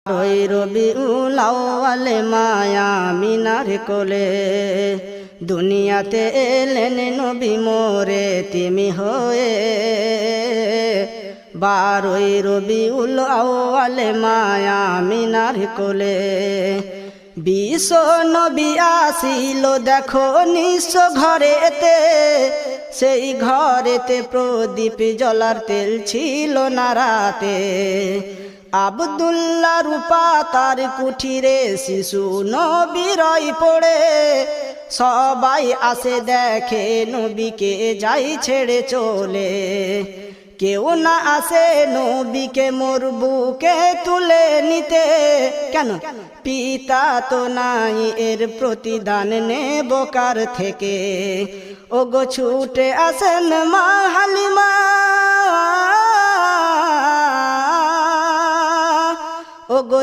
ওই রবিউল আউয়ালে মায়া মিনার কোলে দুনিয়াতে এলেন নবী মোরে তিমি হয়ে। 12ই রবিউল আউয়ালে মায়া মিনার কোলে বিশ্ব নবী আসিল দেখো নিঃস্ব ঘরেতে। সেই ঘরেতে প্রদীপ জ্বলার তেল ছিল না রাতে। আব্দুল্লাহ রূপা তার কুঠিরে শিশু নবীরই পড়ে। সবাই আসে দেখে নবীকে যাই ছেড়ে চলে। কেউ না আসে নবীকে মোর বুকে তুলে নিতে। কেন পিতা তো নাই এর প্রতিদান নেব কার থেকে। ওগো ছুটে আসেন মা হালিমা